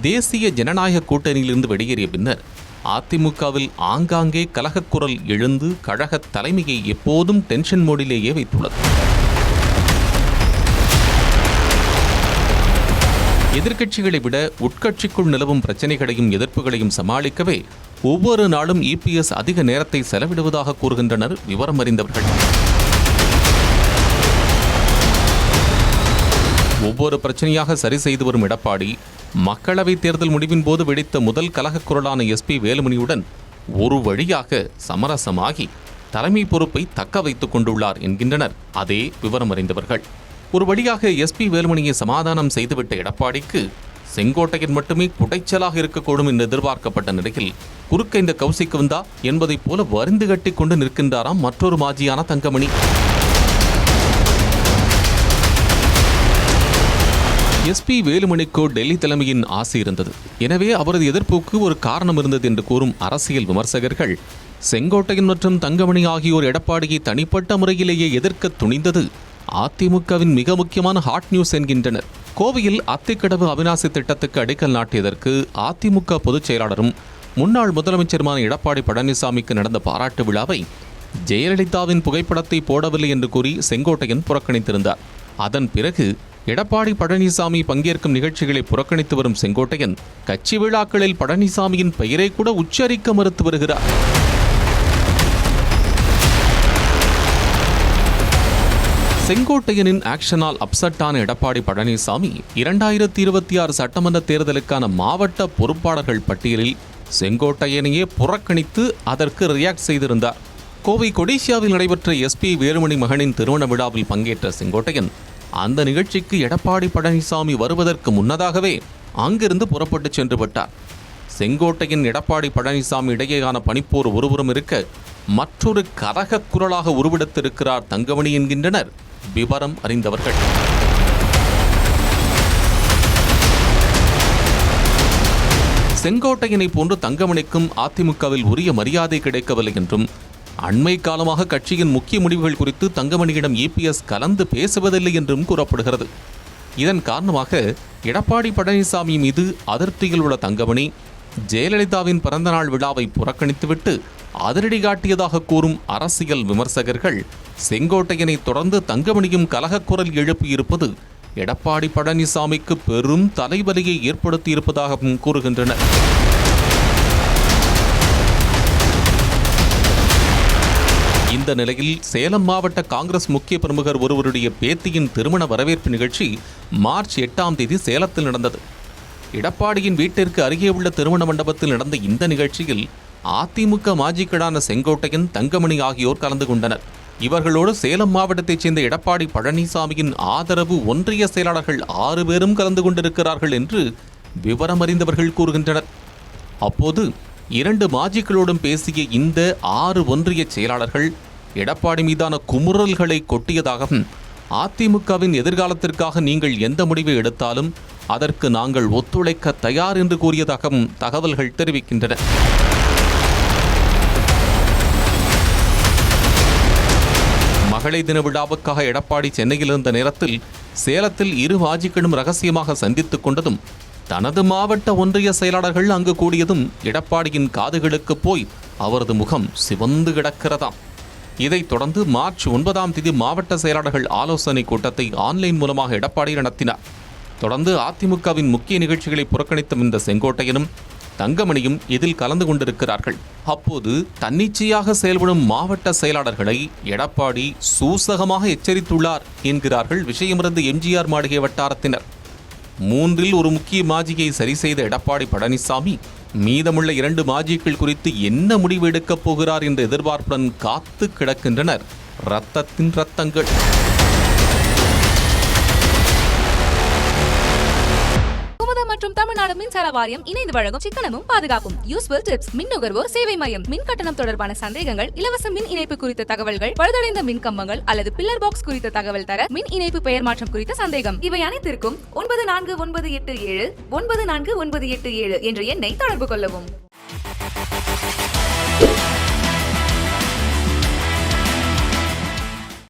தேசிய ஜனநாயக கூட்டணியிலிருந்து வெளியேறிய பின்னர் அதிமுகவில் ஆங்காங்கே கலகக்குரல் எழுந்து கழக தலைமையை எப்போதும் டென்ஷன் மோடிலேயே வைத்துள்ளது. எதிர்க்கட்சிகளை விட உட்கட்சிக்குள் நிலவும் பிரச்சினைகளையும் எதிர்ப்புகளையும் சமாளிக்கவே ஒவ்வொரு நாளும் இபிஎஸ் அதிக நேரத்தை செலவிடுவதாக கூறுகின்றனர் விவரம் அறிந்தவர்கள். ஒவ்வொரு பிரச்சனையாக சரி செய்து வரும் எடப்பாடி மக்களவைத் தேர்தல் முடிவின் போது வெடித்த முதல் கலகக் குரலான எஸ்பி வேலுமணியுடன் ஒரு வழியாக சமரசமாகி தலைமை பொறுப்பை தக்க வைத்துக் கொண்டுள்ளார் என்கின்றனர் அதே விவரம் அறிந்தவர்கள். ஒரு வழியாக எஸ்பி வேலுமணியை சமாதானம் செய்துவிட்ட எடப்பாடிக்கு செங்கோட்டையன் மட்டுமே குடைச்சலாக இருக்கக்கூடும் என்று எதிர்பார்க்கப்பட்ட நிலையில் குறுக்க இந்த கௌசிக்கு வந்தா என்பதைப் போல வரிந்து கட்டி கொண்டு நிற்கின்றாராம் மற்றொரு மாஜியான தங்கமணி. எஸ்பி வேலுமணிக்கோ டெல்லி தலைமையின் ஆசை இருந்தது. எனவே அவரது எதிர்ப்புக்கு ஒரு காரணம் இருந்தது என்று கூறும் அரசியல் விமர்சகர்கள் செங்கோட்டையன் மற்றும் தங்கமணி ஆகியோர் எடப்பாடியை தனிப்பட்ட முறையிலேயே எதிர்க்க துணிந்தது அதிமுகவின் மிக முக்கியமான ஹாட் நியூஸ் என்கின்றனர். கோவையில் அத்திக்கடவு அவிநாசி திட்டத்துக்கு அடிக்கல் நாட்டியதற்கு அதிமுக பொதுச் செயலாளரும் முன்னாள் முதலமைச்சருமான எடப்பாடி பழனிசாமிக்கு நடந்த பாராட்டு விழாவை ஜெயலலிதாவின் புகைப்படத்தை போடவில்லை என்று கூறி செங்கோட்டையன் புறக்கணித்திருந்தார். அதன் பிறகு எடப்பாடி பழனிசாமி பங்கேற்கும் நிகழ்ச்சிகளை புறக்கணித்து வரும் செங்கோட்டையன் கட்சி விழாக்களில் பழனிசாமியின் பெயரை கூட உச்சரிக்க மறுத்து வருகிறார். செங்கோட்டையனின் ஆக்ஷனால் அப்செட்டான எடப்பாடி பழனிசாமி 2026 சட்டமன்ற தேர்தலுக்கான மாவட்ட பொறுப்பாளர்கள் பட்டியலில் செங்கோட்டையனையே புறக்கணித்து அதற்கு ரியாக்ட் செய்திருந்தார். கோவை கொடிசியாவில் நடைபெற்ற எஸ்பி வேலுமணி மகனின் திருமண விழாவில் பங்கேற்ற செங்கோட்டையன் அந்த நிகழ்ச்சிக்கு எடப்பாடி பழனிசாமி வருவதற்கு முன்னதாகவே அங்கிருந்து புறப்பட்டு சென்று விட்டார். செங்கோட்டையன் எடப்பாடி பழனிசாமி இடையேயான பனிப்போர் ஒருபுறம் இருக்க மற்றொரு கரக குரலாக உருவெடுத்திருக்கிறார் தங்கமணி என்கின்றனர் விவரம் அறிந்தவர்கள். செங்கோட்டையனை போன்று தங்கமணிக்கும் அதிமுகவில் உரிய மரியாதை கிடைக்கவில்லை என்றும் அண்மை காலமாக கட்சியின் முக்கிய முடிவுகள் குறித்து தங்கமணியிடம் இபிஎஸ் கலந்து பேசுவதில்லை என்றும் கூறப்படுகிறது. இதன் காரணமாக எடப்பாடி பழனிசாமி மீது அதிருப்தியில் உள்ள தங்கமணி ஜெயலலிதாவின் பிறந்தநாள் விழாவை புறக்கணித்துவிட்டு அதிரடி காட்டியதாக கூறும் அரசியல் விமர்சகர்கள் செங்கோட்டையனை தொடர்ந்து தங்கமணியும் கலகக்குரல் எழுப்பியிருப்பது எடப்பாடி பழனிசாமிக்கு பெரும் தலைவலியை ஏற்படுத்தியிருப்பதாகவும் கூறுகின்றனர். இந்த நிலையில் சேலம் மாவட்ட காங்கிரஸ் முக்கிய பிரமுகர் ஒருவருடைய பேத்தியின் திருமண வரவேற்பு நிகழ்ச்சி மார்ச் 8ஆம் தேதி சேலத்தில் நடந்தது. எடப்பாடியின் வீட்டிற்கு அருகே உள்ள திருமண மண்டபத்தில் நடந்த இந்த நிகழ்ச்சியில் அதிமுக மாஜிக்களான செங்கோட்டையன் தங்கமணி ஆகியோர் கலந்து கொண்டனர். இவர்களோடு சேலம் மாவட்டத்தைச் சேர்ந்த எடப்பாடி பழனிசாமியின் ஆதரவு ஒன்றிய செயலாளர்கள் 6 பேரும் கலந்து கொண்டிருக்கிறார்கள் என்று விவரம் அறிந்தவர்கள் கூறுகின்றனர். அப்போது 2 மாஜிக்களோடும் பேசிய இந்த 6 ஒன்றிய செயலாளர்கள் எடப்பாடி மீதான குமுறல்களை கொட்டியதாகவும் அதிமுகவின் எதிர்காலத்திற்காக நீங்கள் எந்த முடிவை எடுத்தாலும் அதற்கு நாங்கள் ஒத்துழைக்க தயார் என்று கூறியதாகவும் தகவல்கள் தெரிவிக்கின்றன. மகளிர் தின விழாவுக்காக எடப்பாடி சென்னையில் இருந்த நேரத்தில் சேலத்தில் 2 மாஜிக்களும் ரகசியமாக சந்தித்துக் கொண்டதும் தனது மாவட்ட ஒன்றிய செயலாளர்கள் அங்கு கூடியதும் எடப்பாடியின் காதுகளுக்கு போய் அவரது முகம் சிவந்து கிடக்கிறதாம். இதைத் தொடர்ந்து மார்ச் 9ஆம் தேதி மாவட்ட செயலாளர்கள் ஆலோசனை கூட்டத்தை ஆன்லைன் மூலமாக எடப்பாடி நடத்தினார். தொடர்ந்து அதிமுகவின் முக்கிய நிகழ்ச்சிகளை புறக்கணித்த இந்த செங்கோட்டையனும் தங்கமணியும் இதில் கலந்து கொண்டிருக்கிறார்கள். அப்போது தன்னிச்சையாக செயல்படும் மாவட்ட செயலாளர்களை எடப்பாடி சூசகமாக எச்சரித்துள்ளார் என்கிறார்கள் விஷயமிருந்து எம்ஜிஆர் மாளிகை வட்டாரத்தினர். 3இல் ஒரு முக்கிய மாஜியை சரி செய்த எடப்பாடி பழனிசாமி மீதமுள்ள 2 மாஜிக்கள் குறித்து என்ன முடிவு எடுக்கப் போகிறார் என்ற எதிர்பார்ப்புடன் காத்து கிடக்கின்றனர் இரத்தத்தின் இரத்தங்கள். மற்றும் தமிழ்நாடு மின்சார வாரியம் இணைந்து வழங்கும் சிக்கனமும் பாதுகாப்பும் யூஸ்ஃபுல் டிப்ஸ். மின் நுகர்வோர் சேவை மையம். மின் கட்டணம் தொடர்பான சந்தேகங்கள், இலவச மின் இணைப்பு குறித்த தகவல்கள், பழுதடைந்த மின் கம்பங்கள் அல்லது பில்லர் பாக்ஸ் குறித்த தகவல் தர, மின் இணைப்பு பெயர் மாற்றம் குறித்த சந்தேகம், இவை அனைத்திற்கும் 9497 9497 என்ற எண்ணை தொடர்பு கொள்ளவும்.